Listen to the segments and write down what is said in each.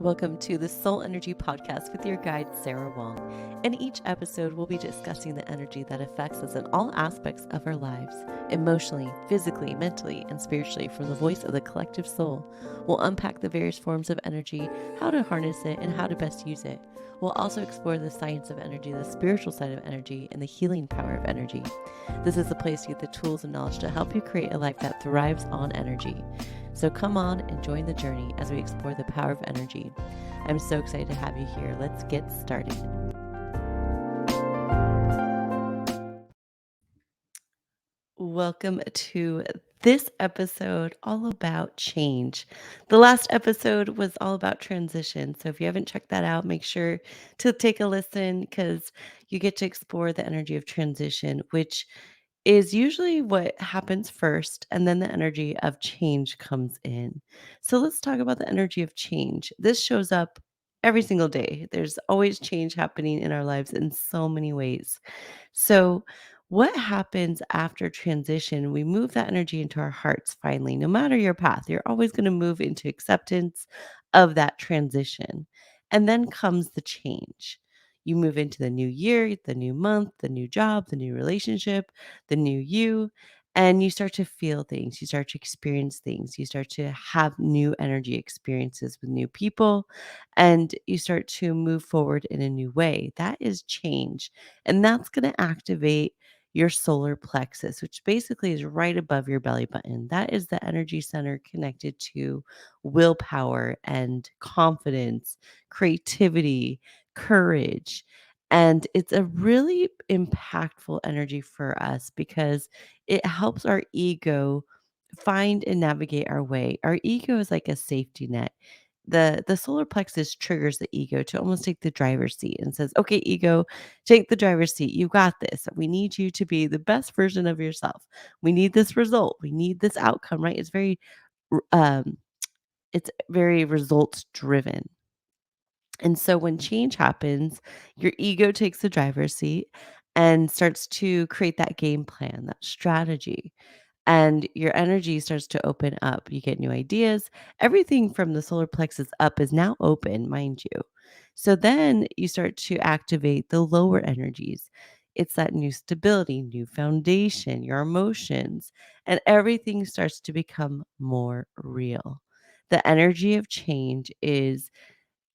Welcome to the Soul Energy Podcast with your guide, Sara Wong. In each episode, we'll be discussing the energy that affects us in all aspects of our lives, emotionally, physically, mentally, and spiritually, from the voice of the collective soul. We'll unpack the various forms of energy, how to harness it, and how to best use it. We'll also explore the science of energy, the spiritual side of energy, and the healing power of energy. This is the place to get the tools and knowledge to help you create a life that thrives on energy. So come on and join the journey as we explore the power of energy. I'm so excited to have you here. Let's get started. Welcome to this episode all about change. The last episode was all about transition. So if you haven't checked that out, make sure to take a listen because you get to explore the energy of transition, which is usually what happens first, and then the energy of change comes in. So let's talk about the energy of change. This shows up every single day. There's always change happening in our lives in so many ways. So, what happens after transition? We move that energy into our hearts finally. No matter your path, you're always going to move into acceptance of that transition. And then comes the change. You move into the new year, the new month, the new job, the new relationship, the new you, and you start to feel things. You start to experience things. You start to have new energy experiences with new people, and you start to move forward in a new way. That is change. And that's going to activate your solar plexus, which basically is right above your belly button. That is the energy center connected to willpower and confidence, creativity, courage. And it's a really impactful energy for us because it helps our ego find and navigate our way. Our ego is like a safety net. The solar plexus triggers the ego to almost take the driver's seat and says, "Okay, ego, take the driver's seat. You got this. We need you to be the best version of yourself. We need this result. We need this outcome." Right? It's very results driven. And so when change happens, your ego takes the driver's seat and starts to create that game plan, that strategy, and your energy starts to open up. You get new ideas. Everything from the solar plexus up is now open, mind you. So then you start to activate the lower energies. It's that new stability, new foundation, your emotions, and everything starts to become more real. The energy of change is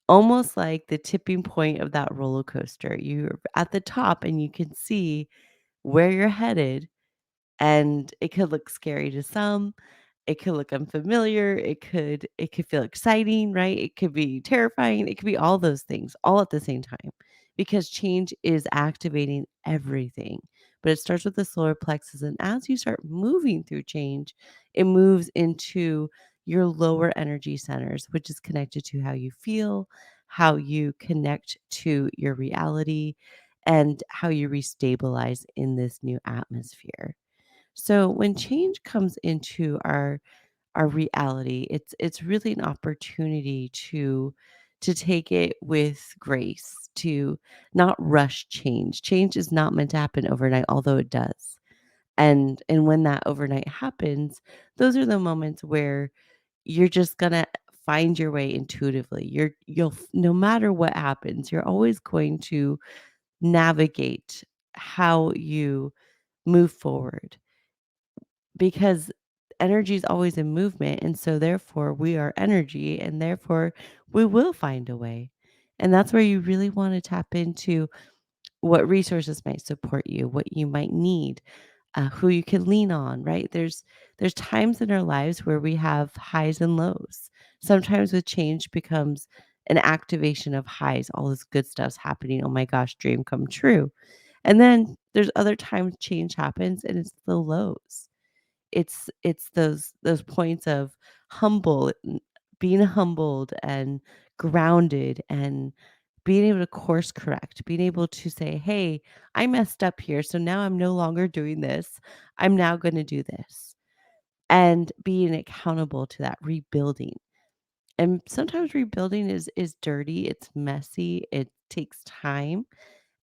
almost like the tipping point of that roller coaster. You're at the top and you can see where you're headed, and it could look scary to some. It could look unfamiliar. It could feel exciting, right? It could be terrifying. It could be all those things all at the same time because change is activating everything. But it starts with the solar plexus, and as you start moving through change, it moves into your lower energy centers, which is connected to how you feel, how you connect to your reality, and how you restabilize in this new atmosphere. So when change comes into our reality, it's really an opportunity to take it with grace, to not rush change. Change is not meant to happen overnight, although it does. And when that overnight happens, those are the moments where you're just gonna find your way intuitively. No matter what happens, you're always going to navigate how you move forward because energy is always in movement. And so, therefore, we are energy, and therefore, we will find a way. And that's where you really want to tap into what resources might support you, what you might need, who you can lean on, right? There's times in our lives where we have highs and lows. Sometimes with change becomes an activation of highs, all this good stuff's happening. Oh my gosh, dream come true. And then there's other times change happens and it's the lows. It's those points of being humbled and grounded and being able to course correct, being able to say, "Hey, I messed up here, so now I'm no longer doing this. I'm now gonna do this." And being accountable to that, rebuilding. And sometimes rebuilding is dirty, it's messy, it takes time,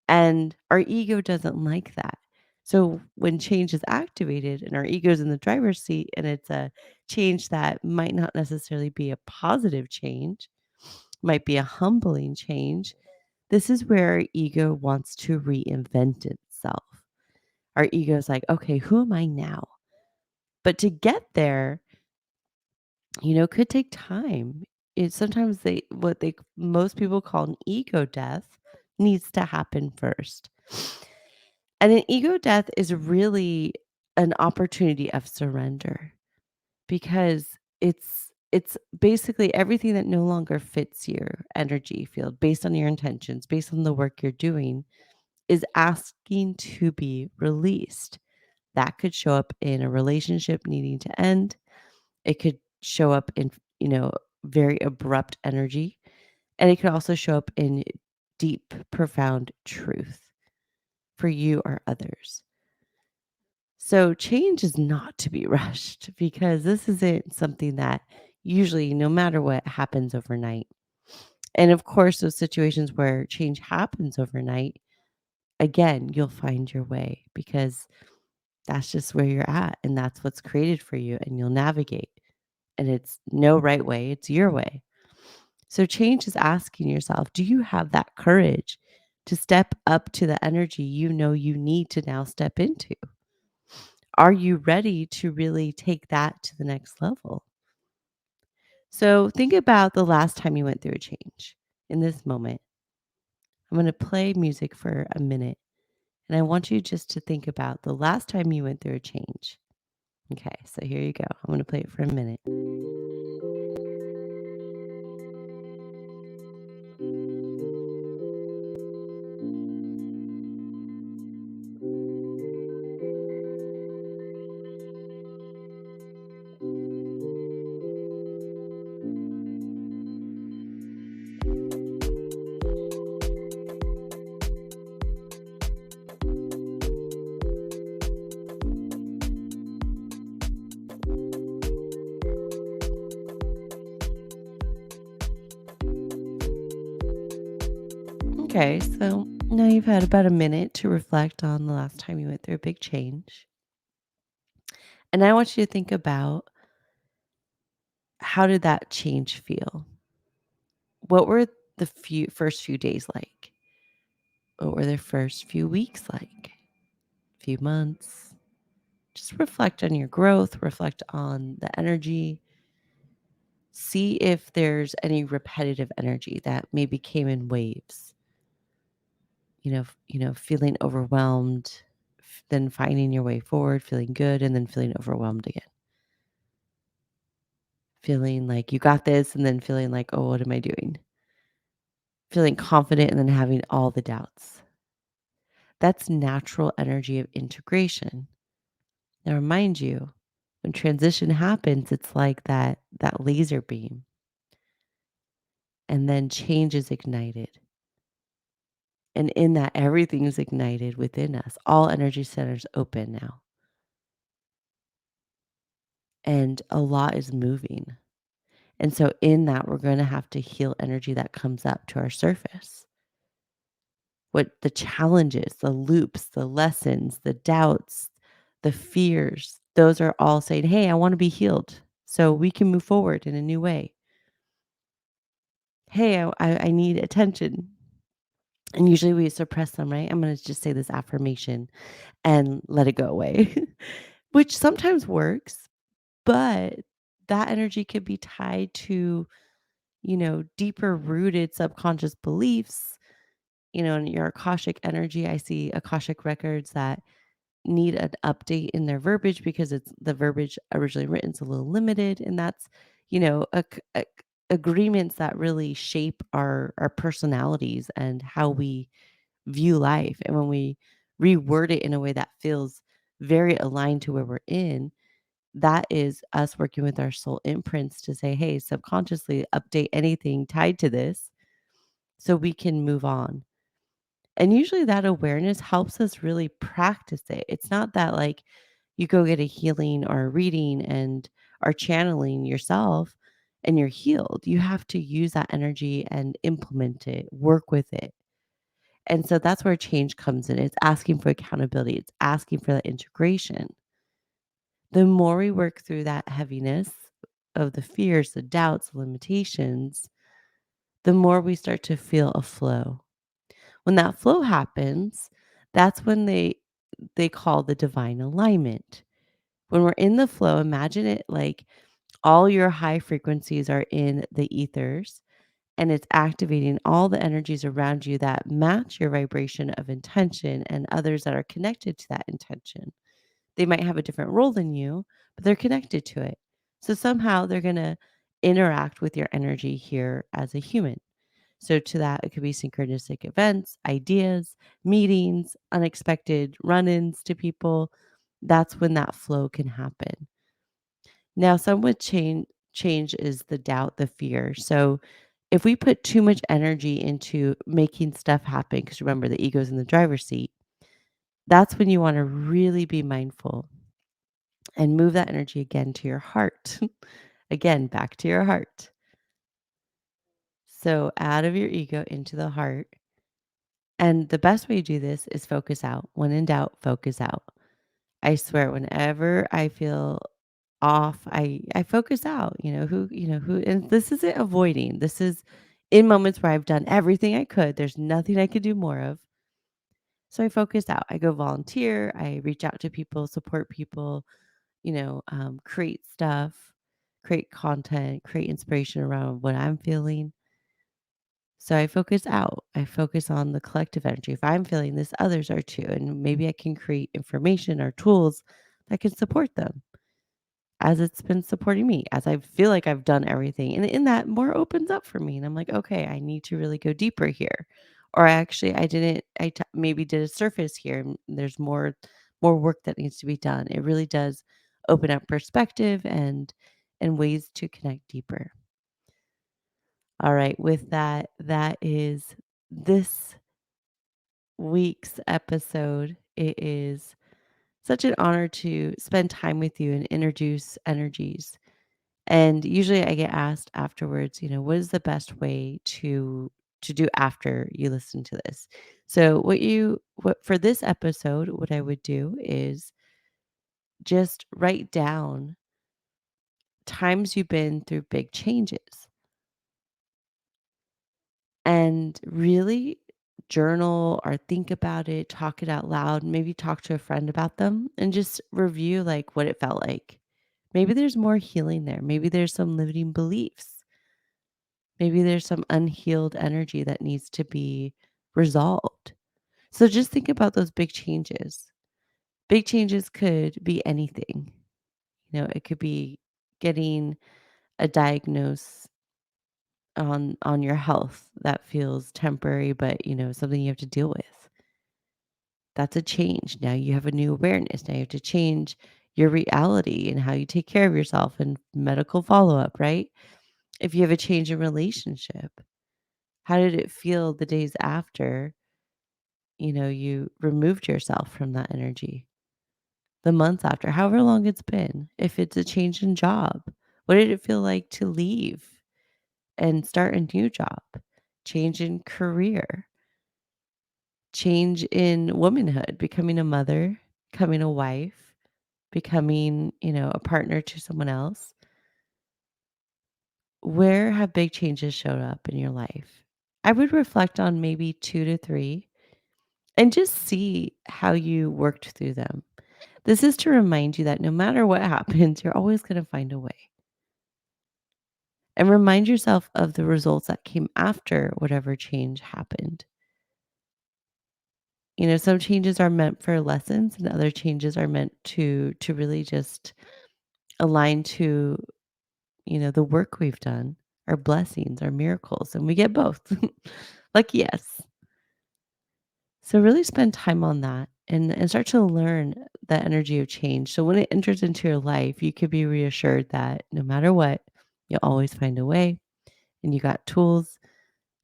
and our ego doesn't like that. So when change is activated and our ego's in the driver's seat and it's a change that might not necessarily be a positive change, might be a humbling change. This is where our ego wants to reinvent itself. Our ego is like, okay, who am I now? But to get there, could take time. It sometimes what they most people call an ego death needs to happen first. And an ego death is really an opportunity of surrender because it's basically everything that no longer fits your energy field based on your intentions, based on the work you're doing is asking to be released. That could show up in a relationship needing to end. It could show up in, very abrupt energy. And it could also show up in deep, profound truth for you or others. So change is not to be rushed because this isn't something that usually, no matter what, happens overnight. And of course, those situations where change happens overnight, again, you'll find your way because that's just where you're at and that's what's created for you and you'll navigate. And it's no right way, it's your way. So change is asking yourself, do you have that courage to step up to the energy you know you need to now step into? Are you ready to really take that to the next level? So think about the last time you went through a change in this moment. I'm going to play music for a minute and I want you just to think about the last time you went through a change. Okay, so here you go. I'm going to play it for a minute. Okay, so now you've had about a minute to reflect on the last time you went through a big change. And I want you to think about how did that change feel? What were the first few days like? What were the first few weeks like? Few months? Just reflect on your growth, reflect on the energy. See if there's any repetitive energy that maybe came in waves. Feeling overwhelmed, then finding your way forward, feeling good, and then feeling overwhelmed again. Feeling like you got this, and then feeling like, oh, what am I doing? Feeling confident, and then having all the doubts. That's natural energy of integration. Now, remind you, when transition happens, it's like that laser beam, and then change is ignited. And in that, everything is ignited within us. All energy centers open now. And a lot is moving. And so in that, we're going to have to heal energy that comes up to our surface. What the challenges, the loops, the lessons, the doubts, the fears, those are all saying, hey, I want to be healed so we can move forward in a new way. Hey, I need attention. And usually we suppress them, right? I'm going to just say this affirmation and let it go away, which sometimes works, but that energy could be tied to, deeper rooted subconscious beliefs, in your Akashic energy. I see Akashic records that need an update in their verbiage because it's the verbiage originally written is a little limited. And that's, agreements that really shape our personalities and how we view life. And when we reword it in a way that feels very aligned to where we're in, that is us working with our soul imprints to say, hey, subconsciously update anything tied to this so we can move on. And usually that awareness helps us really practice it. It's not that like you go get a healing or a reading and are channeling yourself and you're healed. You have to use that energy and implement it, work with it. And so that's where change comes in. It's asking for accountability, it's asking for that integration. The more we work through that heaviness of the fears, the doubts, the limitations, the more we start to feel a flow. When that flow happens, that's when they call the divine alignment. When we're in the flow, imagine it like all your high frequencies are in the ethers and it's activating all the energies around you that match your vibration of intention and others that are connected to that intention. They might have a different role than you, but they're connected to it. So somehow they're going to interact with your energy here as a human. So to that, it could be synchronistic events, ideas, meetings, unexpected run-ins to people. That's when that flow can happen. Now, some would change is the doubt, the fear. So if we put too much energy into making stuff happen, because remember the ego's in the driver's seat, that's when you want to really be mindful and move that energy again to your heart. Again, back to your heart. So out of your ego into the heart. And the best way to do this is focus out. When in doubt, focus out. I swear, whenever I feel off, I focus out. Who, and this isn't avoiding. This is in moments where I've done everything I could. There's nothing I could do more of. So I focus out. I go volunteer. I reach out to people, support people. Create stuff, create content, create inspiration around what I'm feeling. So I focus out. I focus on the collective energy. If I'm feeling this, others are too. And maybe I can create information or tools that can support them as it's been supporting me, as I feel like I've done everything. And in that, more opens up for me. And I'm like, okay, I need to really go deeper here. Or actually, I didn't, maybe did a surface here. And there's more work that needs to be done. It really does open up perspective and ways to connect deeper. All right, with that, that is this week's episode. It is such an honor to spend time with you and introduce energies. And usually I get asked afterwards, what is the best way to do after you listen to this? So what for this episode, what I would do is just write down times you've been through big changes and really journal or think about it, talk it out loud, maybe talk to a friend about them and just review like what it felt like. Maybe there's more healing there. Maybe there's some limiting beliefs. Maybe there's some unhealed energy that needs to be resolved. So just think about those big changes. Big changes could be anything. It could be getting a diagnosis on your health that feels temporary, but something you have to deal with. That's a change. Now you have a new awareness. Now you have to change your reality and how you take care of yourself and medical follow-up, right? If you have a change in relationship, how did it feel the days after, you removed yourself from that energy? The months after, however long it's been. If it's a change in job, what did it feel like to leave and start a new job? Change in career, change in womanhood, becoming a mother, becoming a wife, becoming, a partner to someone else. Where have big changes showed up in your life? I would reflect on maybe 2 to 3 and just see how you worked through them. This is to remind you that no matter what happens, you're always going to find a way. And remind yourself of the results that came after whatever change happened. Some changes are meant for lessons and other changes are meant to really just align to, the work we've done, our blessings, our miracles, and we get both. Lucky yes. So really spend time on that and start to learn the energy of change. So when it enters into your life, you could be reassured that no matter what, you'll always find a way and you got tools.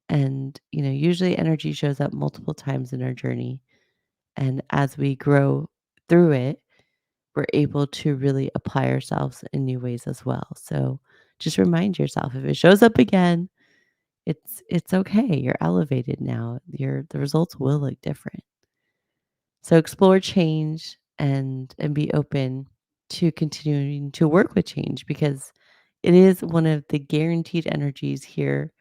And, usually energy shows up multiple times in our journey. And as we grow through it, we're able to really apply ourselves in new ways as well. So just remind yourself if it shows up again, it's okay. You're elevated now. The results will look different. So explore change and be open to continuing to work with change because it is one of the guaranteed energies here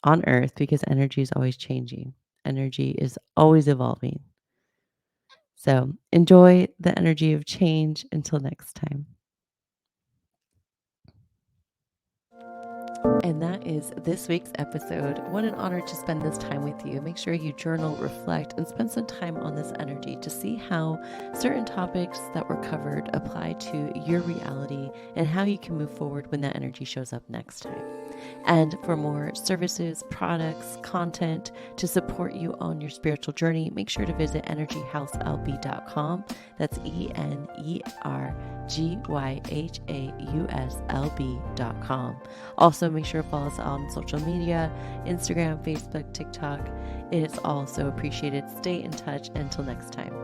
on earth because energy is always changing. Energy is always evolving. So enjoy the energy of change until next time. And that is this week's episode. What an honor to spend this time with you. Make sure you journal, reflect, and spend some time on this energy to see how certain topics that were covered apply to your reality and how you can move forward when that energy shows up next time. And for more services, products, content to support you on your spiritual journey, make sure to visit energyhouselb.com. That's energyhauslb.com. Also, make sure to follow us on social media, Instagram, Facebook, TikTok. It is all so appreciated. Stay in touch. Until next time.